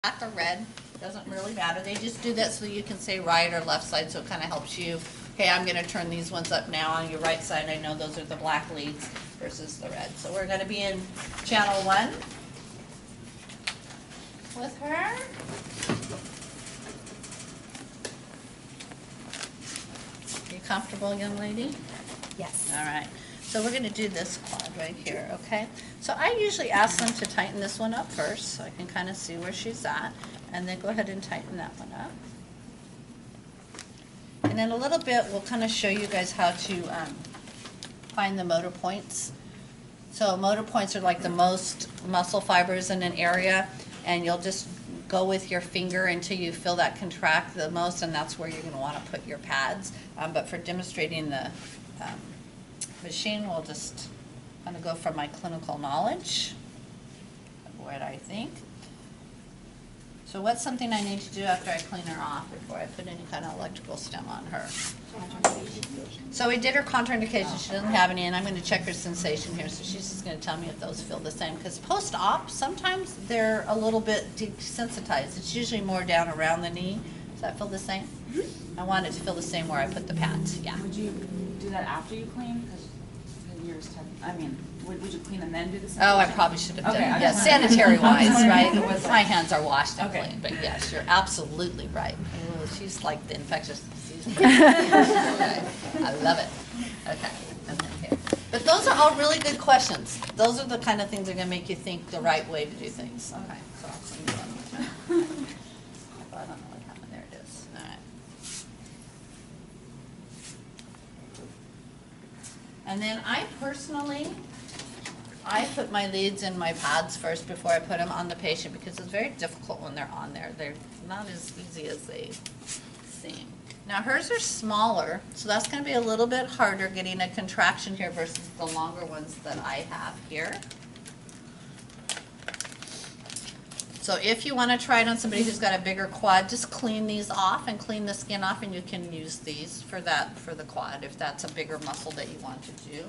black or red, doesn't really matter. They just do that so you can say right or left side, so it kind of helps you. Okay, I'm going to turn these ones up now on your right side. I know those are the black leads versus the red. So we're going to be in channel 1 with her. You comfortable, young lady? Yes. All right. So we're going to do this quad right here, okay? So I usually ask them to tighten this one up first so I can kind of see where she's at, and then go ahead and tighten that one up. And in a little bit, we'll kind of show you guys how to find the motor points. So motor points are like the most muscle fibers in an area, and you'll just go with your finger until you feel that contract the most, and that's where you're going to want to put your pads. But for demonstrating the machine, we'll just kind of go from my clinical knowledge of what I think. So what's something I need to do after I clean her off before I put any kind of electrical stem on her? So we did her contraindications. She doesn't have any, and I'm going to check her sensation here. So she's just going to tell me if those feel the same. Because post-op, sometimes they're a little bit desensitized. It's usually more down around the knee. Does that feel the same? I want it to feel the same where I put the pads. Yeah. Would you do that after you clean? Because yours, I mean, would you clean and then do the same? Oh, I probably should have done Okay, it. Yeah, sanitary-wise, right? My hands are washed and Okay. clean, but yes, you're absolutely right. Oh, she's like the infectious disease. I love it. Okay. And then here. But those are all really good questions. Those are the kind of things that are going to make you think the right way to do things. Okay. So I'll clean this one. I don't know what happened. There it is. All right. And then I personally, I put my leads in my pads first before I put them on the patient because it's very difficult when they're on there. They're not as easy as they seem. Now hers are smaller, so that's going to be a little bit harder getting a contraction here versus the longer ones that I have here. So if you want to try it on somebody who's got a bigger quad, just clean these off and clean the skin off, and you can use these for that, for the quad, if that's a bigger muscle that you want to do.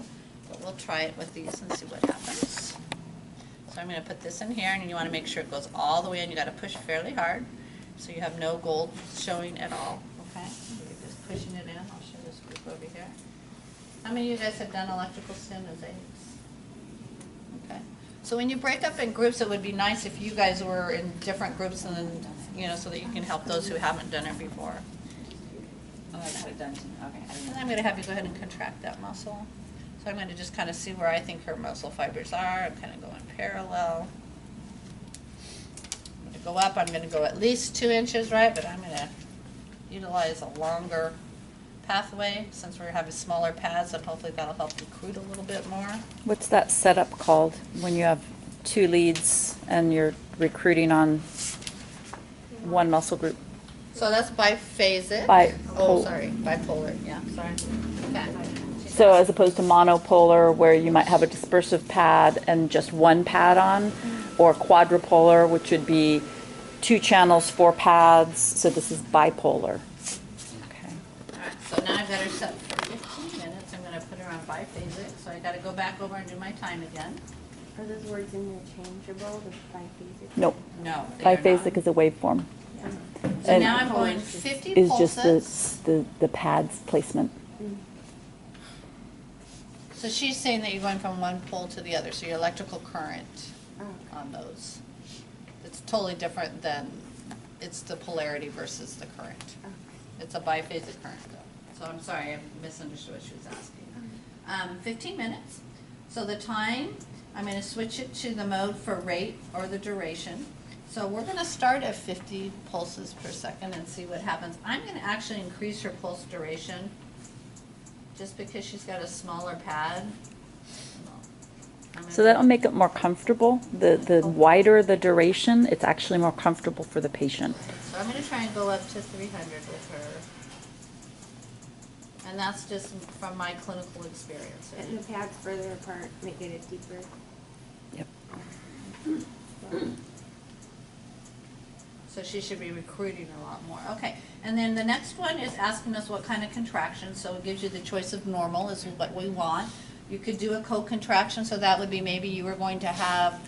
But we'll try it with these and see what happens. So I'm going to put this in here, and you want to make sure it goes all the way in. You got to push fairly hard so you have no gold showing at all. Okay, so you're just pushing it in. I'll show this group over here. How many of you guys have done electrical stim as aides? Okay. So when you break up in groups, it would be nice if you guys were in different groups, and then, you know, so that you can help those who haven't done it before. Oh, I've had it done too. Okay. And I'm going to have you go ahead and contract that muscle. So I'm going to just kind of see where I think her muscle fibers are. I'm kind of going parallel. I'm going to go up. I'm going to go at least 2 inches, right? But I'm going to utilize a longer pathway since we're having smaller pads, and hopefully that'll help recruit a little bit more. What's that setup called when you have 2 leads and you're recruiting on one muscle group? So that's biphasic. Bipolar. Yeah, sorry. Okay. So as opposed to monopolar, where you might have a dispersive pad and just one pad on, or quadrupolar, which would be 2 channels, 4 pads. So this is bipolar. Okay. All right. So now I've got her set for 15 minutes. I'm going to put her on biphasic. So I got to go back over and do my time again. Are those words interchangeable, the biphasic? Nope. No. they are Biphasic not. is a waveform. So And now I'm going 50 is pulses. just the pads placement. So she's saying that you're going from one pole to the other, so your electrical current on those. It's totally different than, it's the polarity versus the current. It's a biphasic current though. So I'm sorry, I misunderstood what she was asking. 15 minutes. So the time, I'm going to switch it to the mode for rate or the duration. So we're going to start at 50 pulses per second and see what happens. I'm going to actually increase her pulse duration just because she's got a smaller pad. So that'll make it more comfortable. The wider the duration, it's actually more comfortable for the patient. So I'm going to try and go up to 300 with her. And that's just from my clinical experience. And the pads further apart make it deeper. Yep. So she should be recruiting a lot more. Okay, and then the next one is asking us what kind of contraction. So it gives you the choice of normal is what we want. You could do a co-contraction, so that would be maybe you were going to have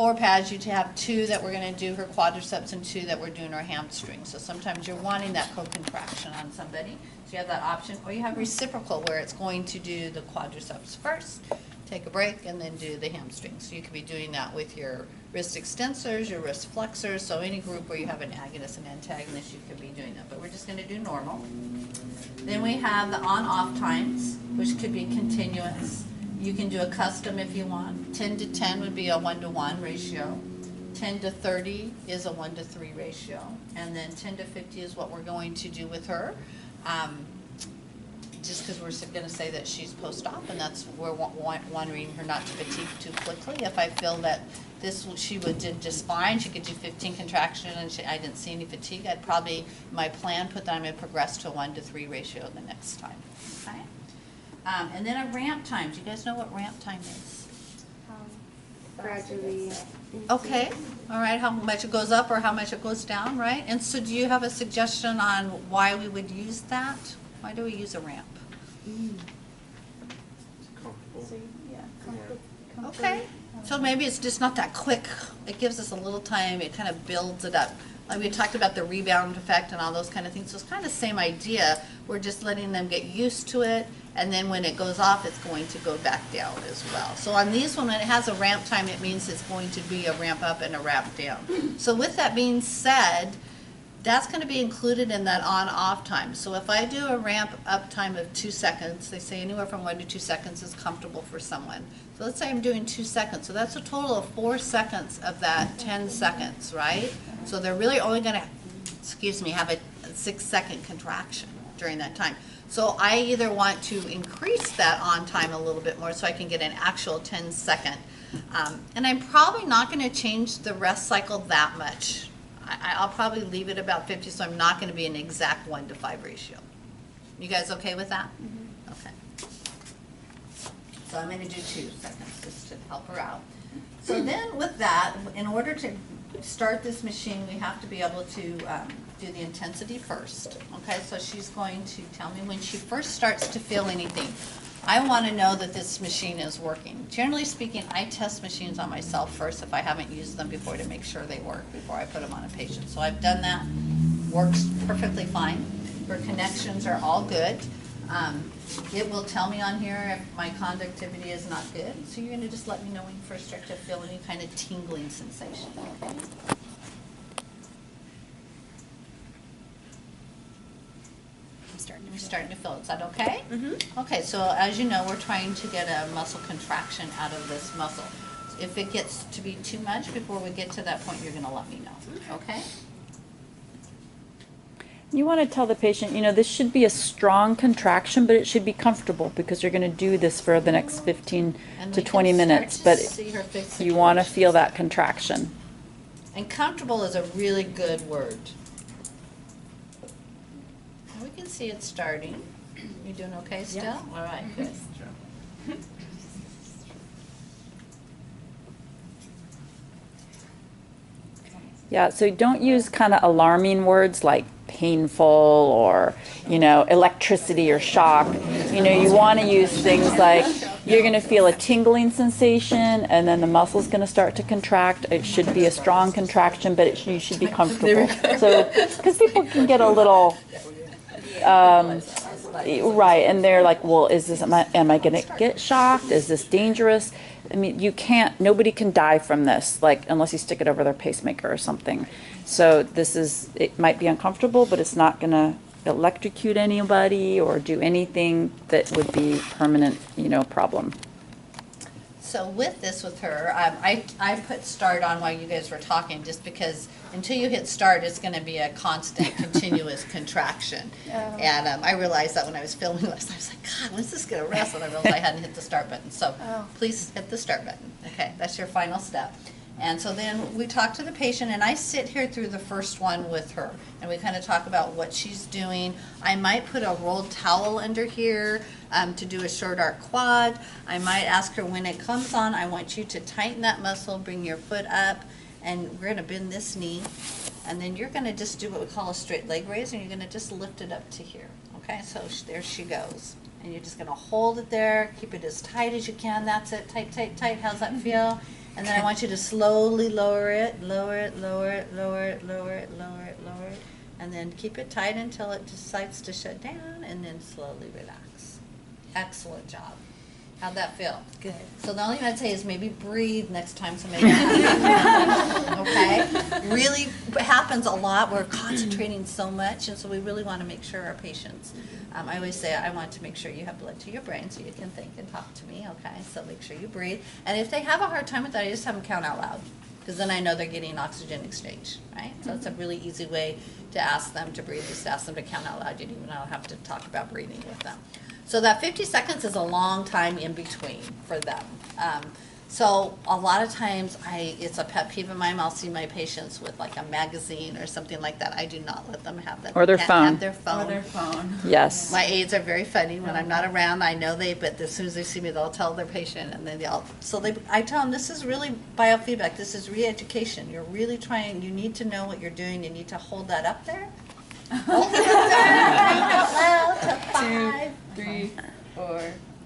4 pads, you'd have 2 that we're going to do her quadriceps and 2 that we're doing her hamstring. So sometimes you're wanting that co-contraction on somebody, so you have that option. Or you have reciprocal, where it's going to do the quadriceps first, take a break, and then do the hamstrings. So you could be doing that with your wrist extensors, your wrist flexors, so any group where you have an agonist and antagonist, you could be doing that. But we're just going to do normal. Then we have the on-off times, which could be continuous. You can do a custom if you want. 10 to 10 would be a 1-to-1 ratio. 10 to 30 is a 1-to-3 ratio. And then 10 to 50 is what we're going to do with her. Just because we're going to say that she's post-op, and that's we're wanting her not to fatigue too quickly. If I feel that she did just fine, she could do 15 contractions, and I didn't see any fatigue, I'd probably, my plan, put that I'm going to progress to a 1-to-3 ratio the next time. Okay. And then a ramp time. Do you guys know what ramp time is? Gradually. Okay. All right. How much it goes up or how much it goes down, right? And so do you have a suggestion on why we would use that? Why do we use a ramp? Okay. So maybe it's just not that quick. It gives us a little time. It kind of builds it up. Like we talked about the rebound effect and all those kind of things. So it's kind of the same idea. We're just letting them get used to it. And then when it goes off, it's going to go back down as well. So on these, when it has a ramp time, it means it's going to be a ramp up and a ramp down. So with that being said, that's going to be included in that on-off time. So if I do a ramp up time of 2 seconds, they say anywhere from 1 to 2 seconds is comfortable for someone. So let's say I'm doing 2 seconds. So that's a total of 4 seconds of that 10 seconds, right? So they're really only going to, have a 6-second contraction during that time. So I either want to increase that on time a little bit more so I can get an actual 10-second. And I'm probably not going to change the rest cycle that much. I'll probably leave it about 50, so I'm not going to be an exact 1-to-5 ratio. You guys okay with that? Mm-hmm. Okay. So I'm going to do 2 seconds just to help her out. So then with that, in order to start this machine, we have to be able to do the intensity first. Okay, so she's going to tell me when she first starts to feel anything. I want to know that this machine is working. Generally speaking, I test machines on myself first if I haven't used them before to make sure they work before I put them on a patient. So I've done that. Works perfectly fine. Her connections are all good. It will tell me on here if my conductivity is not good. So you're going to just let me know when you first start to feel any kind of tingling sensation. Okay? I'm starting to feel it. Is that okay? Mm-hmm. Okay, so as you know, we're trying to get a muscle contraction out of this muscle. If it gets to be too much before we get to that point, you're going to let me know. Okay? You want to tell the patient, this should be a strong contraction, but it should be comfortable because you're going to do this for the next 15 to 20 minutes. But you want to feel that contraction. And comfortable is a really good word. We can see it starting. You doing okay still? Yeah. All right, good. Yeah, so don't use kind of alarming words like painful or, electricity or shock. You want to use things like you're going to feel a tingling sensation and then the muscle's going to start to contract. It should be a strong contraction, but you should be comfortable. So, because people can get a little... right, and they're like, well, am I going to get shocked? Is this dangerous? I mean, nobody can die from this, unless you stick it over their pacemaker or something. So it might be uncomfortable, but it's not going to electrocute anybody or do anything that would be permanent, problem. So with her, I put start on while you guys were talking, just because until you hit start, it's going to be a constant, continuous contraction. And I realized that when I was filming last night, I was like, God, when's this going to rest? And I realized I hadn't hit the start button. So please hit the start button. Okay, that's your final step. And so then we talk to the patient, and I sit here through the first one with her, and we kind of talk about what she's doing. I might put a rolled towel under here to do a short arc quad. I might ask her when it comes on, I want you to tighten that muscle, bring your foot up, and we're going to bend this knee. And then you're going to just do what we call a straight leg raise, and you're going to just lift it up to here. Okay, so there she goes. And you're just going to hold it there, keep it as tight as you can. That's it, tight, tight, tight. How's that feel? And then I want you to slowly lower it, lower it, lower it, lower it, lower it, lower it, lower it. And then keep it tight until it decides to shut down, and then slowly relax. Excellent job. How'd that feel? Good. So the only thing I'd say is maybe breathe next time somebody happens. Okay? Really happens a lot. We're concentrating so much, and so we really want to make sure our patients, I always say I want to make sure you have blood to your brain so you can think and talk to me, okay? So make sure you breathe. And if they have a hard time with that, I just have them count out loud, because then I know they're getting oxygen exchange, right? So it's a really easy way to ask them to breathe, just ask them to count out loud. You don't even have to talk about breathing with them. So that 50 seconds is a long time in between for them. So a lot of times it's a pet peeve of mine. I'll see my patients with like a magazine or something like that. I do not let them have that. Or their Can't phone. have their phone. Or their phone. Yes. My aides are very funny. When I'm not around, I know but as soon as they see me, they'll tell their patient, and then I tell them, this is really biofeedback. This is re-education. You're really trying, you need to know what you're doing. You need to hold that up there. Hold it up there, read out loud to 5. 3, 4.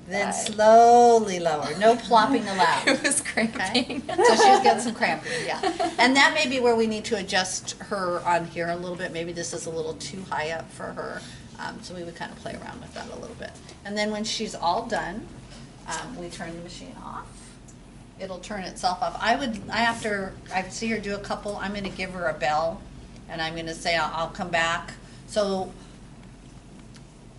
Then slowly lower, no plopping allowed. It was cramping. Okay? So she's got some cramping, yeah. And that may be where we need to adjust her on here a little bit. Maybe this is a little too high up for her. So we would kind of play around with that a little bit. And then when she's all done, we turn the machine off. It'll turn itself off. After I see her do a couple, I'm going to give her a bell, and I'm going to say I'll come back. So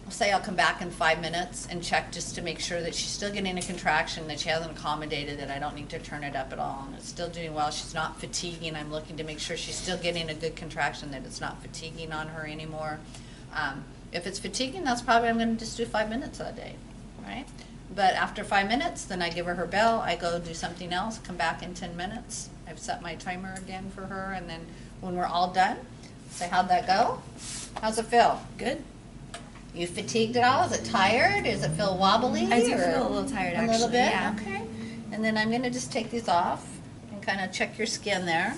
say I'll come back in 5 minutes and check just to make sure that she's still getting a contraction, that she hasn't accommodated, that I don't need to turn it up at all, and it's still doing well. She's not fatiguing. I'm looking to make sure she's still getting a good contraction, that it's not fatiguing on her anymore. If it's fatiguing, that's probably I'm going to just do 5 minutes that day, right? But after 5 minutes, then I give her bell. I go do something else, come back in 10 minutes. I've set my timer again for her, and then when we're all done, say, how'd that go? How's it feel? Good. You fatigued at all? Is it tired? Does it feel wobbly? I do or feel a little tired, A little actually, bit? yeah. Okay. And then I'm going to just take these off and kind of check your skin there.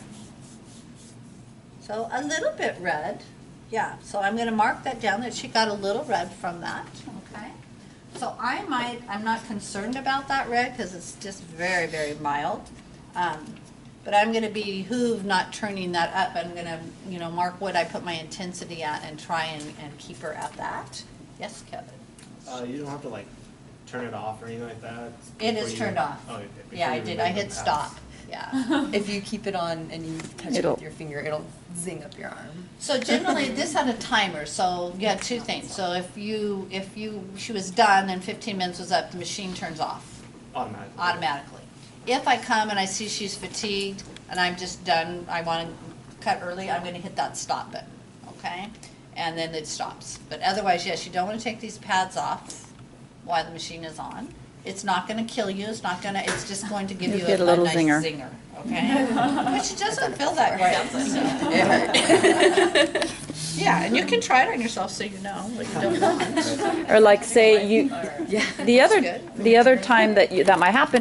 So a little bit red. Yeah. So I'm going to mark that down that she got a little red from that. Okay. So I'm not concerned about that red because it's just very, very mild. But I'm going to behoove not turning that up. I'm going to, mark what I put my intensity at and try and keep her at that. Yes, Kevin? You don't have to like turn it off or anything like that. It is turned off. Oh, okay. Yeah, I did. I hit stop. Yeah. If you keep it on and you touch it It'll- with your finger, it'll zing up your arm. So generally, this had a timer, so you had two things. So if she was done and 15 minutes was up, the machine turns off automatically. If I come and I see she's fatigued and I'm just done, I want to cut early, I'm going to hit that stop button, okay? And then it stops. But otherwise, yes, you don't want to take these pads off while the machine is on. It's not going to kill you. It's just going to give You'll you get a a little nice zinger. zinger, okay? Which doesn't feel that great. Yeah, and you can try it on yourself so you know, but you don't want. Or like say you, Yeah. the other time that might happen